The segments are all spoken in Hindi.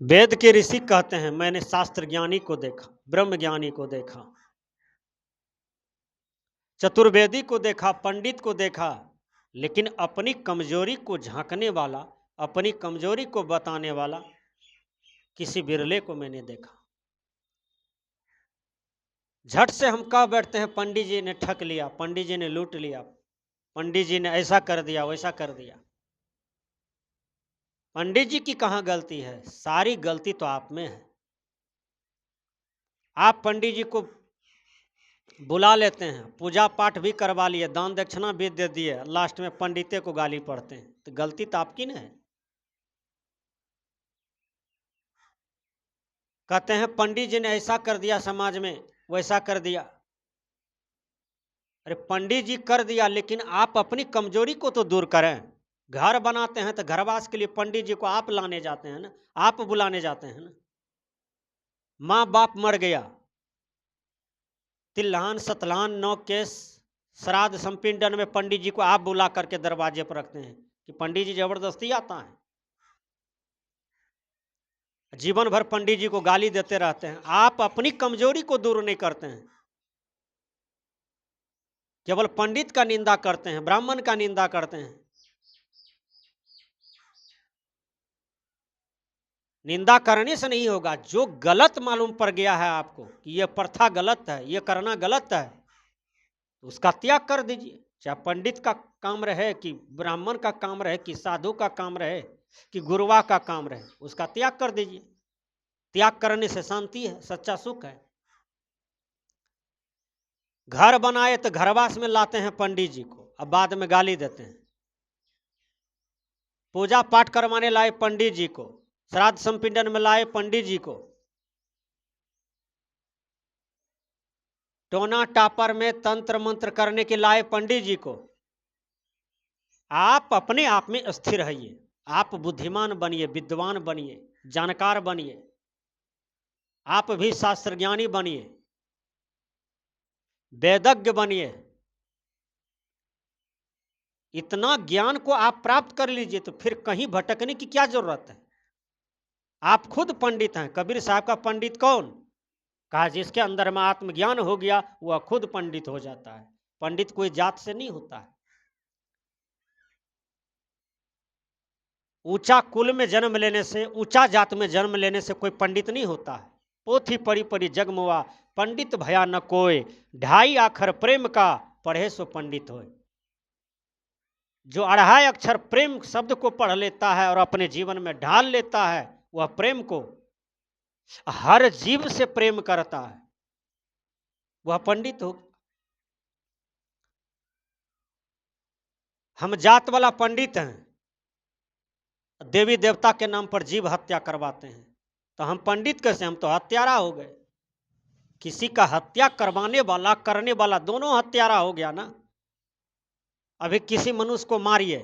वेद के ऋषि कहते हैं, मैंने शास्त्र ज्ञानी को देखा, ब्रह्म ज्ञानी को देखा, चतुर्वेदी को देखा, पंडित को देखा, लेकिन अपनी कमजोरी को झांकने वाला, अपनी कमजोरी को बताने वाला किसी बिरले को मैंने देखा। झट से हम कह बैठते हैं पंडित जी ने ठग लिया, पंडित जी ने लूट लिया, पंडित जी ने ऐसा कर दिया, वैसा कर दिया। पंडित जी की कहां गलती है? सारी गलती तो आप में है। आप पंडित जी को बुला लेते हैं, पूजा पाठ भी करवा लिए, दान दक्षिणा भी दे दिए, लास्ट में पंडिते को गाली पड़ते हैं, तो गलती तो आपकी ना है। कहते हैं पंडित जी ने ऐसा कर दिया, समाज में वैसा कर दिया। अरे पंडित जी कर दिया, लेकिन आप अपनी कमजोरी को तो दूर करें। घर बनाते हैं तो घरवास के लिए पंडित जी को आप लाने जाते हैं ना, आप बुलाने जाते हैं ना। माँ बाप मर गया, तिल्हान सतलान नौ केस श्राद्ध संपिंडन में पंडित जी को आप बुला करके दरवाजे पर रखते हैं कि पंडित जी जबरदस्ती आता है। जीवन भर पंडित जी को गाली देते रहते हैं। आप अपनी कमजोरी को दूर नहीं करते हैं, केवल पंडित का निंदा करते हैं, ब्राह्मण का निंदा करते हैं। निंदा करने से नहीं होगा, जो गलत मालूम पड़ गया है आपको कि यह प्रथा गलत है, यह करना गलत है, तो उसका त्याग कर दीजिए। चाहे पंडित का काम रहे कि ब्राह्मण का काम रहे कि साधु का काम रहे कि गुरुवा का काम रहे, उसका त्याग कर दीजिए। त्याग करने से शांति है, सच्चा सुख है। घर बनाए तो घरवास में लाते हैं पंडित जी को, अब बाद में गाली देते हैं। पूजा पाठ करवाने लाए पंडित जी को, श्राद्ध संपिंडन में लाए पंडित जी को, टोना टापर में तंत्र मंत्र करने के लाए पंडित जी को। आप अपने आप में स्थिर रहिए, आप बुद्धिमान बनिए, विद्वान बनिए, जानकार बनिए, आप भी शास्त्र ज्ञानी बनिए, वेदज्ञ बनिए। इतना ज्ञान को आप प्राप्त कर लीजिए तो फिर कहीं भटकने की क्या जरूरत है। आप खुद पंडित हैं। कबीर साहब का पंडित कौन? कहा जिसके अंदर में आत्मज्ञान हो गया वह खुद पंडित हो जाता है। पंडित कोई जात से नहीं होता है। ऊंचा कुल में जन्म लेने से, ऊंचा जात में जन्म लेने से कोई पंडित नहीं होता है। पोथी पढ़ी पढ़ी जगमुआ, पंडित भया न कोय, ढाई आखर प्रेम का, पढ़े सो पंडित होए। जो अढ़ाई अक्षर प्रेम शब्द को पढ़ लेता है और अपने जीवन में ढाल लेता है, वह प्रेम को हर जीव से प्रेम करता है, वह पंडित हो। हम जात वाला पंडित हैं, देवी देवता के नाम पर जीव हत्या करवाते हैं, तो हम पंडित कैसे? हम तो हत्यारा हो गए। किसी का हत्या करवाने वाला, करने वाला दोनों हत्यारा हो गया ना। अभी किसी मनुष्य को मारिए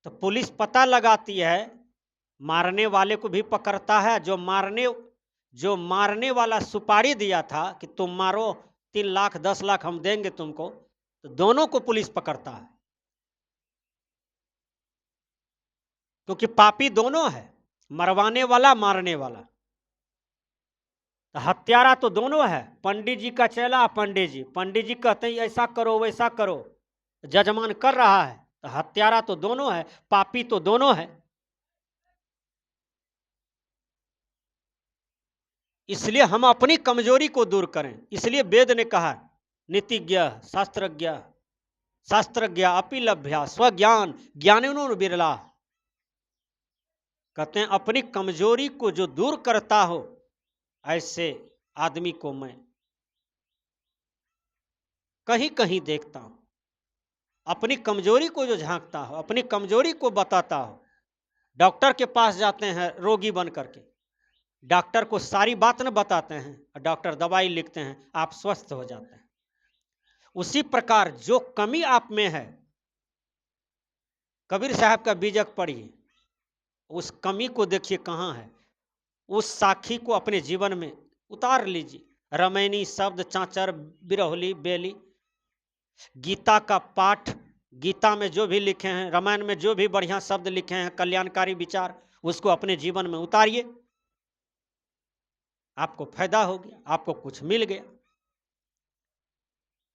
तो पुलिस पता लगाती है, मारने वाले को भी पकड़ता है। जो मारने वाला सुपारी दिया था कि तुम मारो, 3 लाख 10 लाख हम देंगे तुमको, तो दोनों को पुलिस पकड़ता है, क्योंकि पापी दोनों है, मरवाने वाला, मारने वाला। तो हत्यारा तो दोनों है। पंडित जी का चेला, पंडित जी कहते हैं ऐसा करो वैसा करो, जजमान कर रहा है, तो हत्यारा तो दोनों है, पापी तो दोनों है। इसलिए हम अपनी कमजोरी को दूर करें। इसलिए वेद ने कहा नीतिज्ञ शास्त्रज्ञ अपि लभ्या स्वज्ञान ज्ञानिनो बिरला। कहते हैं अपनी कमजोरी को जो दूर करता हो, ऐसे आदमी को मैं कहीं कहीं देखता हूं। अपनी कमजोरी को जो झांकता हो, अपनी कमजोरी को बताता हो। डॉक्टर के पास जाते हैं रोगी बन करके, डॉक्टर को सारी बात न बताते हैं, डॉक्टर दवाई लिखते हैं, आप स्वस्थ हो जाते हैं। उसी प्रकार जो कमी आप में है, कबीर साहब का बीजक पढ़िए, उस कमी को देखिए कहाँ है, उस साखी को अपने जीवन में उतार लीजिए। रमैनी शब्द चांचर बिरहोली बेली, गीता का पाठ, गीता में जो भी लिखे हैं, रामायण में जो भी बढ़िया शब्द लिखे हैं, कल्याणकारी विचार, उसको अपने जीवन में उतारिए। आपको फायदा हो गया, आपको कुछ मिल गया।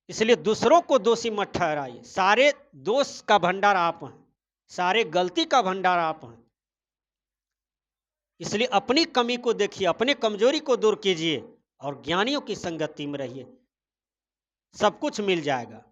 इसलिए दूसरों को दोषी मत ठहराइए। सारे दोष का भंडार आप हैं, सारे गलती का भंडार आप हैं। इसलिए अपनी कमी को देखिए, अपने कमजोरी को दूर कीजिए और ज्ञानियों की संगति में रहिए, सब कुछ मिल जाएगा।